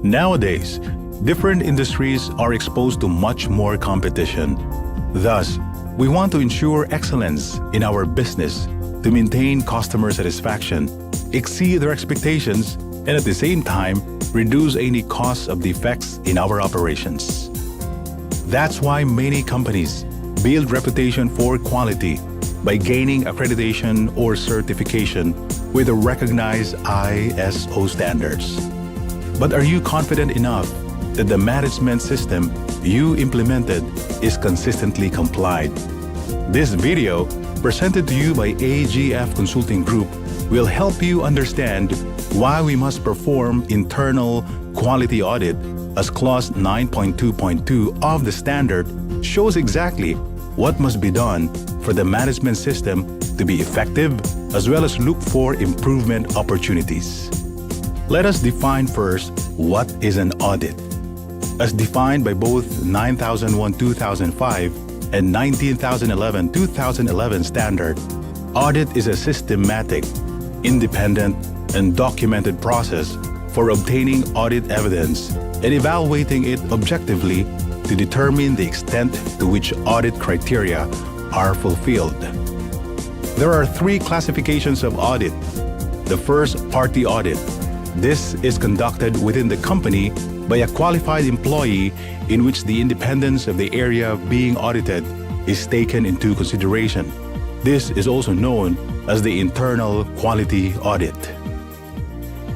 Nowadays, different industries are exposed to much more competition. Thus, we want to ensure excellence in our business to maintain customer satisfaction, exceed their expectations, and at the same time, reduce any costs of defects in our operations. That's why many companies build reputation for quality by gaining accreditation or certification with the recognized ISO standards. But are you confident enough that the management system you implemented is consistently complied? This video, presented to you by AGF Consulting Group, will help you understand why we must perform internal quality audit, as Clause 9.2.2 of the standard shows exactly what must be done for the management system to be effective, as well as look for improvement opportunities. Let us define first what is an audit. As defined by both 9001-2005 and 19011-2011 standard, audit is a systematic, independent, and documented process for obtaining audit evidence and evaluating it objectively to determine the extent to which audit criteria are fulfilled. There are three classifications of audit. The first, party audit. This is conducted within the company by a qualified employee in which the independence of the area being audited is taken into consideration. This is also known as the internal quality audit.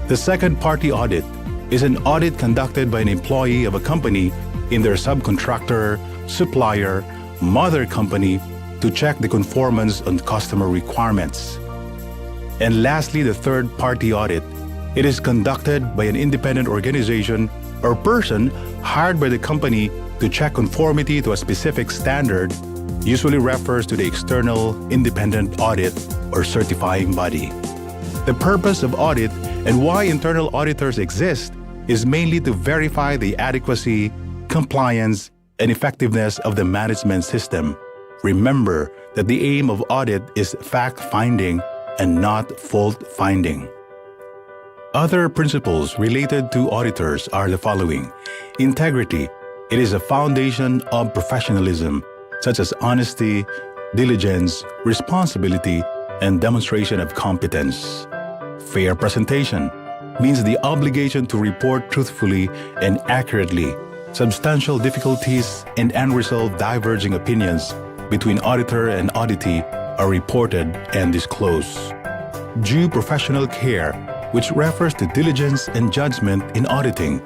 The second, party audit, is an audit conducted by an employee of a company in their subcontractor, supplier, mother company to check the conformance on customer requirements. And lastly, the third, party audit. It is conducted by an independent organization or person hired by the company to check conformity to a specific standard, usually refers to the external independent audit or certifying body. The purpose of audit and why internal auditors exist is mainly to verify the adequacy, compliance, and effectiveness of the management system. Remember that the aim of audit is fact-finding and not fault-finding. Other principles related to auditors are the following. Integrity. It is a foundation of professionalism, such as honesty, diligence, responsibility, and demonstration of competence. Fair presentation means the obligation to report truthfully and accurately substantial difficulties and unresolved diverging opinions between auditor and auditee are reported and disclosed. Due professional care, which refers to diligence and judgment in auditing.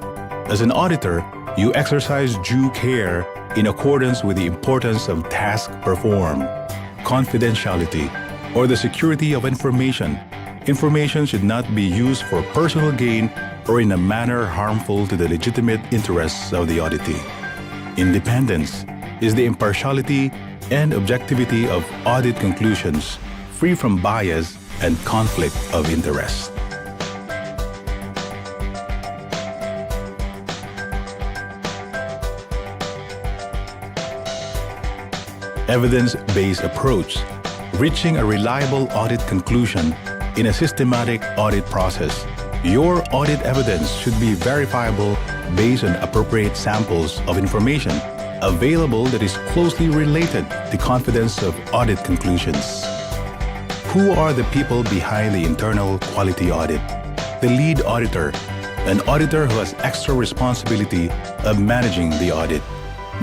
As an auditor, you exercise due care in accordance with the importance of task performed. Confidentiality, or the security of information. Information should not be used for personal gain or in a manner harmful to the legitimate interests of the auditee. Independence is the impartiality and objectivity of audit conclusions, free from bias and conflict of interest. Evidence-based approach, reaching a reliable audit conclusion in a systematic audit process. Your audit evidence should be verifiable based on appropriate samples of information available that is closely related to confidence of audit conclusions. Who are the people behind the internal quality audit? The lead auditor, an auditor who has extra responsibility of managing the audit.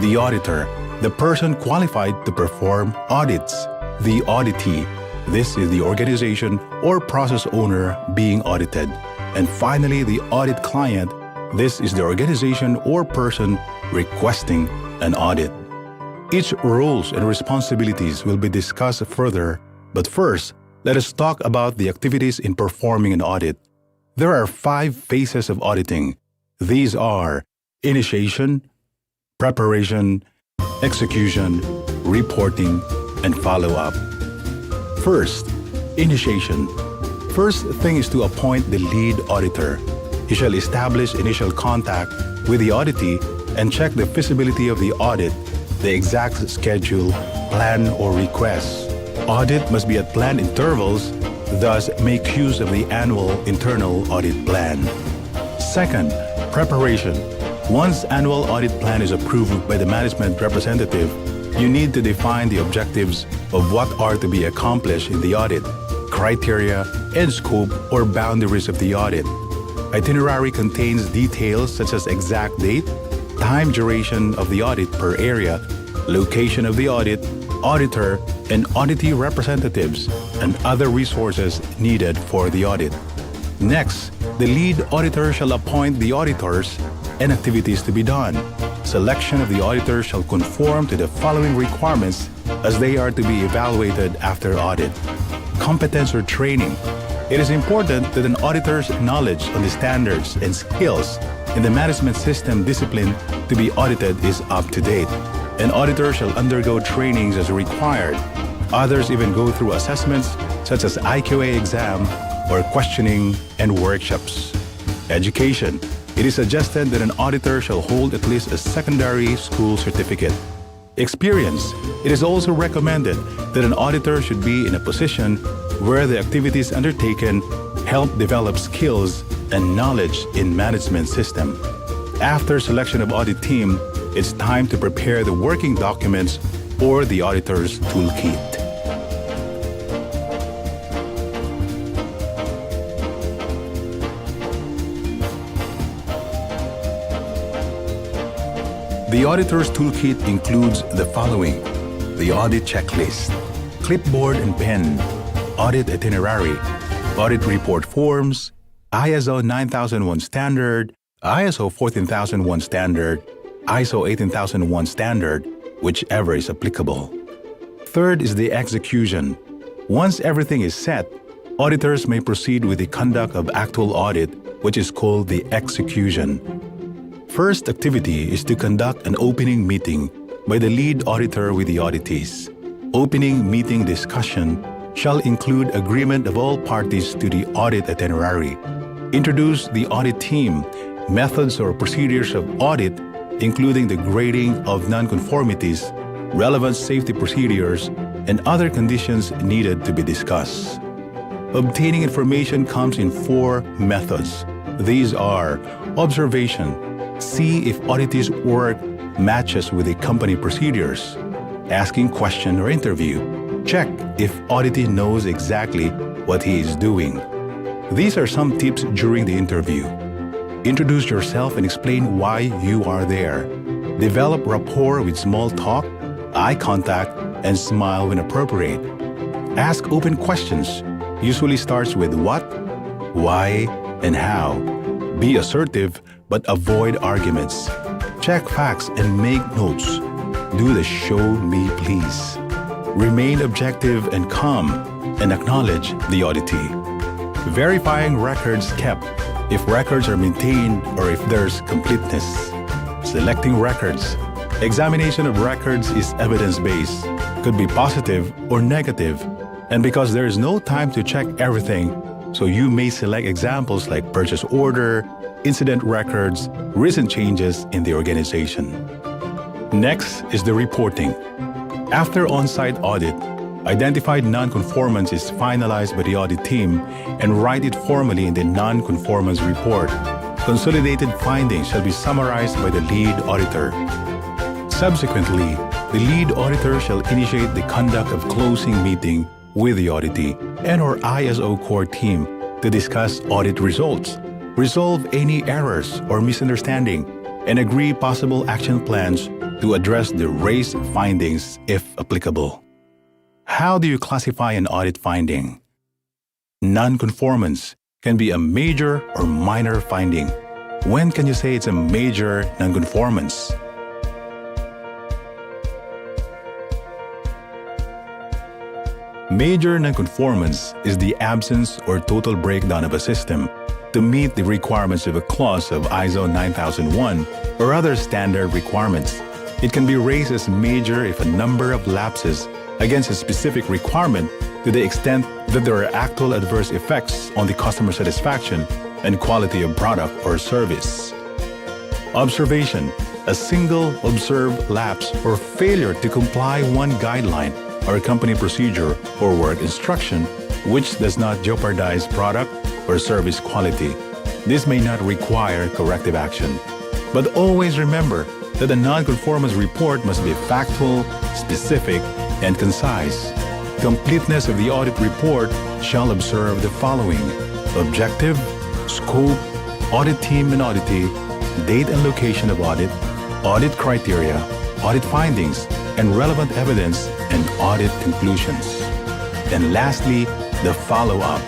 The auditor, the person qualified to perform audits. The auditee, this is the organization or process owner being audited. And finally, the audit client, this is the organization or person requesting an audit. Each roles and responsibilities will be discussed further, but first, let us talk about the activities in performing an audit. There are 5 phases of auditing. These are initiation, preparation, execution, reporting, and follow-up. First, initiation. First thing is to appoint the lead auditor. He shall establish initial contact with the auditee and check the feasibility of the audit, the exact schedule, plan, or request. Audit must be at planned intervals, thus make use of the annual internal audit plan. Second, Preparation. Once annual audit plan is approved by the management representative, you need to define the objectives of what are to be accomplished in the audit, criteria, and scope or boundaries of the audit. Itinerary contains details such as exact date, time duration of the audit per area, location of the audit, auditor, and auditee representatives, and other resources needed for the audit. Next, the lead auditor shall appoint the auditors and activities to be done. Selection of the auditor shall conform to the following requirements as they are to be evaluated after audit. Competence or training. It is important that an auditor's knowledge on the standards and skills in the management system discipline to be audited is up to date. An auditor shall undergo trainings as required. Others even go through assessments such as IQA exam or questioning and workshops. Education. It is suggested that an auditor shall hold at least a secondary school certificate. Experience. It is also recommended that an auditor should be in a position where the activities undertaken help develop skills and knowledge in management system. After selection of audit team, it's time to prepare the working documents or the auditor's toolkit. The auditor's toolkit includes the following: the audit checklist, clipboard and pen, audit itinerary, audit report forms, ISO 9001 standard, ISO 14001 standard, ISO 18001 standard, whichever is applicable. Third is the execution. Once everything is set, auditors may proceed with the conduct of actual audit, which is called the execution. First activity is to conduct an opening meeting by the lead auditor with the auditees. Opening meeting discussion shall include agreement of all parties to the audit itinerary. Introduce the audit team, methods or procedures of audit, including the grading of nonconformities, relevant safety procedures, and other conditions needed to be discussed. Obtaining information comes in 4 methods. These are observation, see if auditee's work matches with the company procedures. Asking question or interview, check if auditee knows exactly what he is doing. These are some tips during the interview. Introduce yourself and explain why you are there. Develop rapport with small talk, eye contact, and smile when appropriate. Ask open questions. Usually starts with what, why, and how. Be assertive, but avoid arguments. Check facts and make notes. Do the show me please. Remain objective and calm, and acknowledge the auditee. Verifying records kept, if records are maintained or if there's completeness. Selecting records. Examination of records is evidence-based, could be positive or negative, and because there is no time to check everything, so you may select examples like purchase order, incident records, recent changes in the organization. Next is the reporting. After on-site audit, identified non-conformance is finalized by the audit team and write it formally in the non-conformance report. Consolidated findings shall be summarized by the lead auditor. Subsequently, the lead auditor shall initiate the conduct of closing meeting with the auditee and/or ISO core team to discuss audit results, resolve any errors or misunderstanding, and agree possible action plans to address the raised findings if applicable. How do you classify an audit finding? Non-conformance can be a major or minor finding. When can you say it's a major non-conformance? Major nonconformance is the absence or total breakdown of a system to meet the requirements of a clause of ISO 9001 or other standard requirements. It can be raised as major if a number of lapses against a specific requirement to the extent that there are actual adverse effects on the customer satisfaction and quality of product or service. Observation: a single observed lapse or failure to comply one guideline or company procedure or work instruction which does not jeopardize product or service quality. This may not require corrective action. But always remember that a non-conformance report must be factual, specific, and concise. Completeness of the audit report shall observe the following: objective, scope, audit team and auditee, date and location of audit criteria, audit findings, and relevant evidence and audit conclusions. And lastly, the follow-up.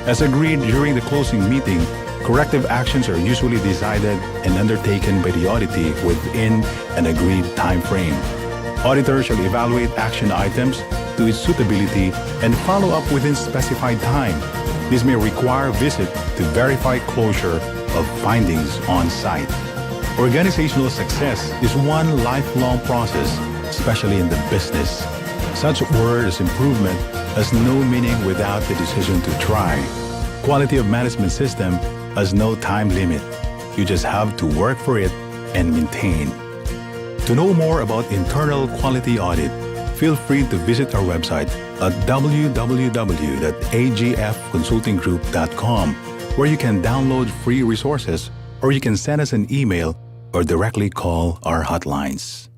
As agreed during the closing meeting, corrective actions are usually decided and undertaken by the auditee within an agreed time frame. Auditor shall evaluate action items to its suitability and follow up within specified time. This may require a visit to verify closure of findings on site. Organizational success is one lifelong process, especially in the business. Such a word as improvement has no meaning without the decision to try. Quality of management system has no time limit. You just have to work for it and maintain. To know more about internal quality audit, feel free to visit our website at www.agfconsultinggroup.com, where you can download free resources, or you can send us an email or directly call our hotlines.